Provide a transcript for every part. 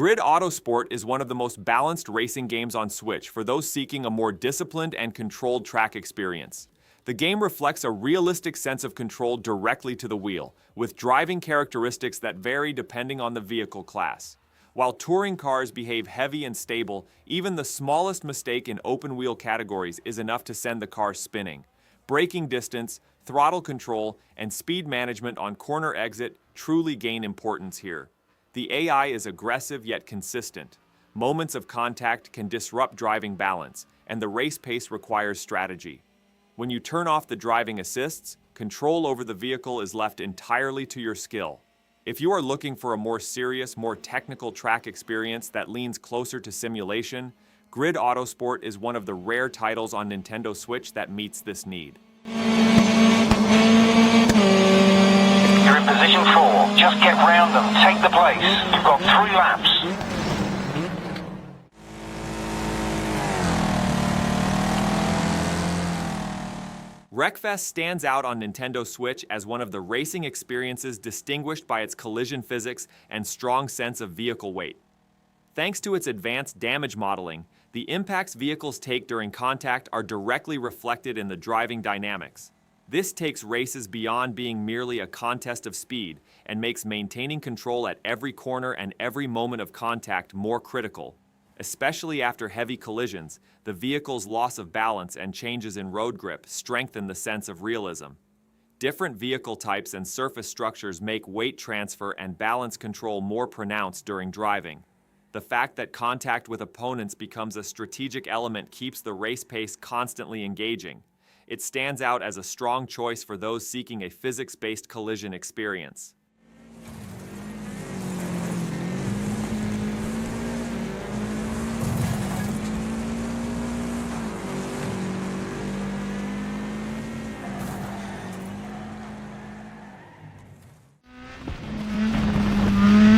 Grid Autosport is one of the most balanced racing games on Switch for those seeking a more disciplined and controlled track experience. The game reflects a realistic sense of control directly to the wheel, with driving characteristics that vary depending on the vehicle class. While touring cars behave heavy and stable, even the smallest mistake in open-wheel categories is enough to send the car spinning. Braking distance, throttle control, and speed management on corner exit truly gain importance here. The AI is aggressive yet consistent. Moments of contact can disrupt driving balance, and the race pace requires strategy. When you turn off the driving assists, control over the vehicle is left entirely to your skill. If you are looking for a more serious, more technical track experience that leans closer to simulation, Grid Autosport is one of the rare titles on Nintendo Switch that meets this need. You're in position 4. Just get round them. Take the place. You've got 3 laps. Wreckfest stands out on Nintendo Switch as one of the racing experiences distinguished by its collision physics and strong sense of vehicle weight. Thanks to its advanced damage modeling, the impacts vehicles take during contact are directly reflected in the driving dynamics. This takes races beyond being merely a contest of speed and makes maintaining control at every corner and every moment of contact more critical. Especially after heavy collisions, the vehicle's loss of balance and changes in road grip strengthen the sense of realism. Different vehicle types and surface structures make weight transfer and balance control more pronounced during driving. The fact that contact with opponents becomes a strategic element keeps the race pace constantly engaging. It stands out as a strong choice for those seeking a physics-based collision experience.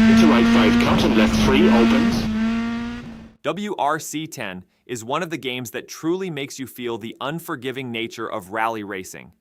Into right 5 cut and left 3 opens. WRC10 is one of the games that truly makes you feel the unforgiving nature of rally racing.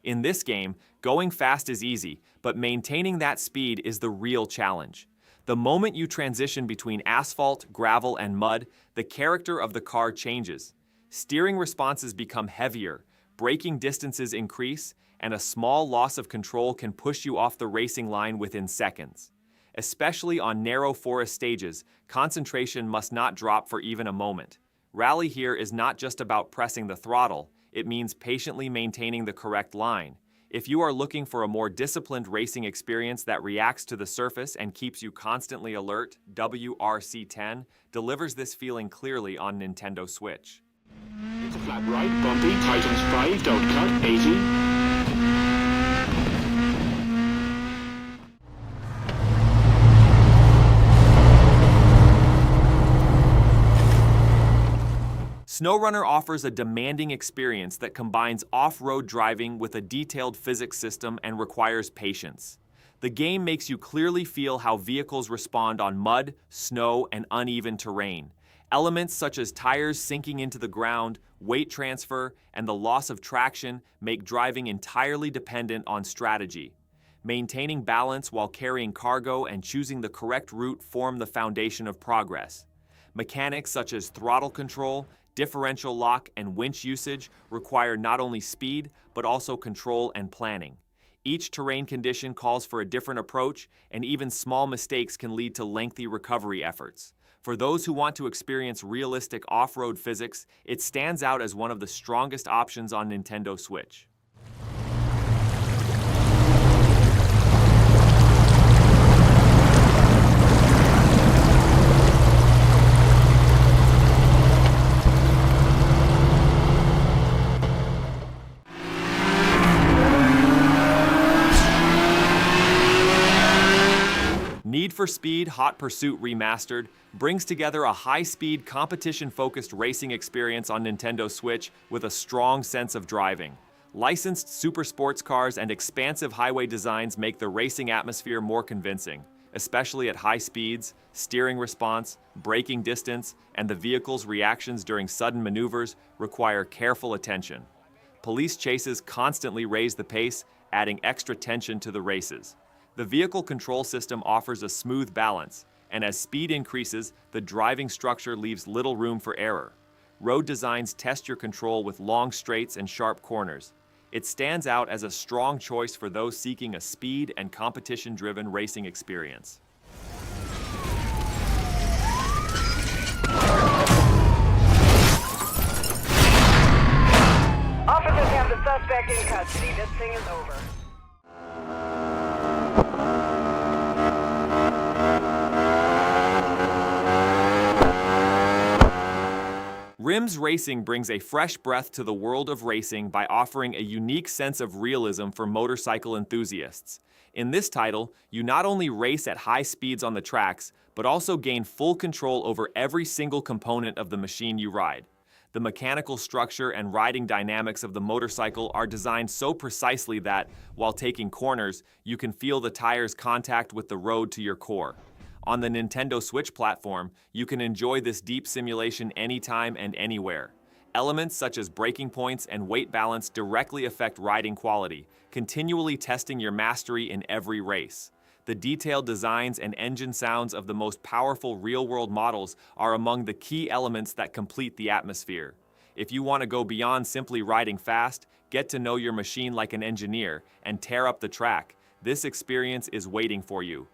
In this game, going fast is easy, but maintaining that speed is the real challenge. The moment you transition between asphalt, gravel, and mud, the character of the car changes. Steering responses become heavier, braking distances increase, and a small loss of control can push you off the racing line within seconds. Especially on narrow forest stages, concentration must not drop for even a moment. Rally here is not just about pressing the throttle, it means patiently maintaining the correct line. If you are looking for a more disciplined racing experience that reacts to the surface and keeps you constantly alert, WRC10 delivers this feeling clearly on Nintendo Switch. Into flat right, bumpy, tightens 5, don't cut, 80. SnowRunner offers a demanding experience that combines off-road driving with a detailed physics system and requires patience. The game makes you clearly feel how vehicles respond on mud, snow, and uneven terrain. Elements such as tires sinking into the ground, weight transfer, and the loss of traction make driving entirely dependent on strategy. Maintaining balance while carrying cargo and choosing the correct route form the foundation of progress. Mechanics such as throttle control, differential lock, and winch usage require not only speed, but also control and planning. Each terrain condition calls for a different approach, and even small mistakes can lead to lengthy recovery efforts. For those who want to experience realistic off-road physics, it stands out as one of the strongest options on Nintendo Switch. Need for Speed Hot Pursuit Remastered brings together a high-speed, competition-focused racing experience on Nintendo Switch with a strong sense of driving. Licensed super sports cars and expansive highway designs make the racing atmosphere more convincing, especially at high speeds, steering response, braking distance, and the vehicle's reactions during sudden maneuvers require careful attention. Police chases constantly raise the pace, adding extra tension to the races. The vehicle control system offers a smooth balance, and as speed increases, the driving structure leaves little room for error. Road designs test your control with long straights and sharp corners. It stands out as a strong choice for those seeking a speed and competition-driven racing experience. Officers have the suspect in custody. This thing is over. Rims Racing brings a fresh breath to the world of racing by offering a unique sense of realism for motorcycle enthusiasts. In this title, you not only race at high speeds on the tracks, but also gain full control over every single component of the machine you ride. The mechanical structure and riding dynamics of the motorcycle are designed so precisely that, while taking corners, you can feel the tires' contact with the road to your core. On the Nintendo Switch platform, you can enjoy this deep simulation anytime and anywhere. Elements such as braking points and weight balance directly affect riding quality, continually testing your mastery in every race. The detailed designs and engine sounds of the most powerful real-world models are among the key elements that complete the atmosphere. If you want to go beyond simply riding fast, get to know your machine like an engineer, and tear up the track, this experience is waiting for you.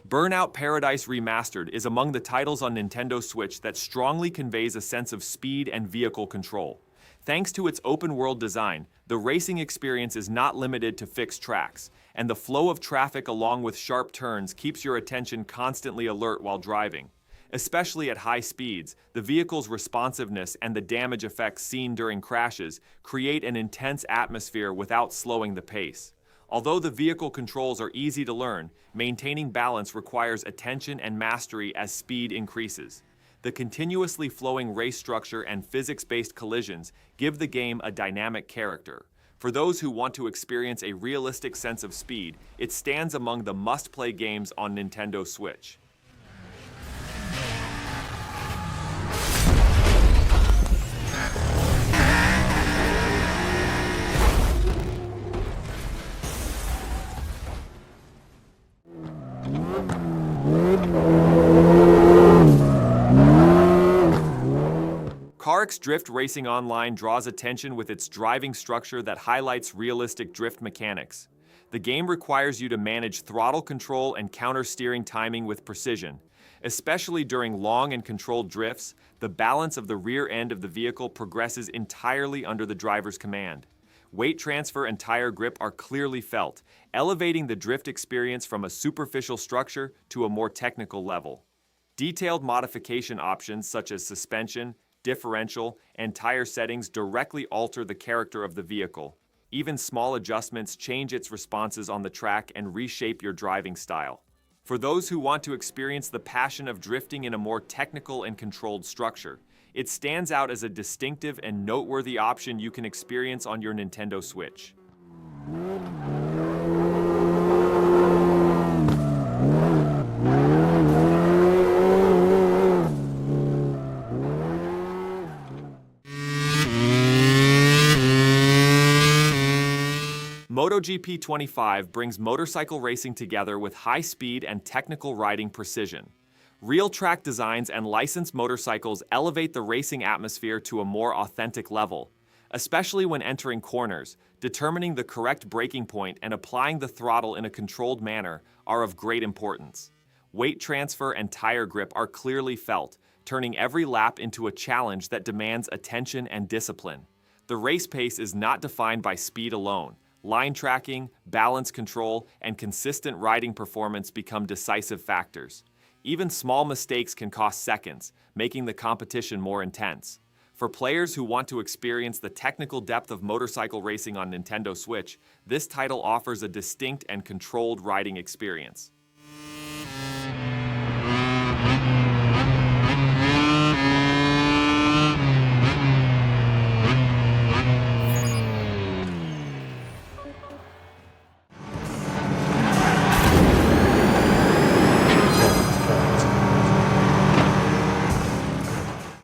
Burnout Paradise Remastered is among the titles on Nintendo Switch that strongly conveys a sense of speed and vehicle control. Thanks to its open-world design, the racing experience is not limited to fixed tracks, and the flow of traffic along with sharp turns keeps your attention constantly alert while driving. Especially at high speeds, the vehicle's responsiveness and the damage effects seen during crashes create an intense atmosphere without slowing the pace. Although the vehicle controls are easy to learn, maintaining balance requires attention and mastery as speed increases. The continuously flowing race structure and physics-based collisions give the game a dynamic character. For those who want to experience a realistic sense of speed, it stands among the must-play games on Nintendo Switch. CarX Drift Racing Online draws attention with its driving structure that highlights realistic drift mechanics. The game requires you to manage throttle control and counter-steering timing with precision. Especially during long and controlled drifts, the balance of the rear end of the vehicle progresses entirely under the driver's command. Weight transfer and tire grip are clearly felt, elevating the drift experience from a superficial structure to a more technical level. Detailed modification options such as suspension, differential, and tire settings directly alter the character of the vehicle. Even small adjustments change its responses on the track and reshape your driving style. For those who want to experience the passion of drifting in a more technical and controlled structure, it stands out as a distinctive and noteworthy option you can experience on your Nintendo Switch. MotoGP 25 brings motorcycle racing together with high speed and technical riding precision. Real track designs and licensed motorcycles elevate the racing atmosphere to a more authentic level. Especially when entering corners, determining the correct braking point and applying the throttle in a controlled manner are of great importance. Weight transfer and tire grip are clearly felt, turning every lap into a challenge that demands attention and discipline. The race pace is not defined by speed alone. Line tracking, balance control, and consistent riding performance become decisive factors. Even small mistakes can cost seconds, making the competition more intense. For players who want to experience the technical depth of motorcycle racing on Nintendo Switch, this title offers a distinct and controlled riding experience.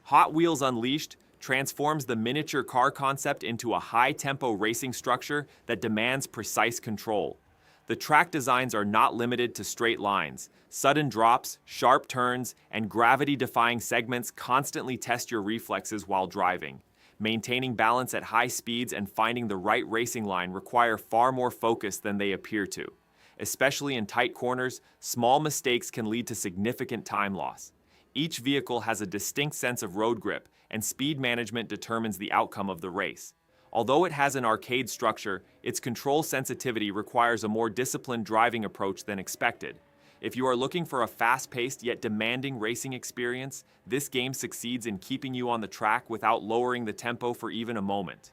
Hot Wheels Unleashed transforms the miniature car concept into a high-tempo racing structure that demands precise control. The track designs are not limited to straight lines. Sudden drops, sharp turns, and gravity-defying segments constantly test your reflexes while driving. Maintaining balance at high speeds and finding the right racing line require far more focus than they appear to. Especially in tight corners, small mistakes can lead to significant time loss. Each vehicle has a distinct sense of road grip, and speed management determines the outcome of the race. Although it has an arcade structure, its control sensitivity requires a more disciplined driving approach than expected. If you are looking for a fast-paced yet demanding racing experience, this game succeeds in keeping you on the track without lowering the tempo for even a moment.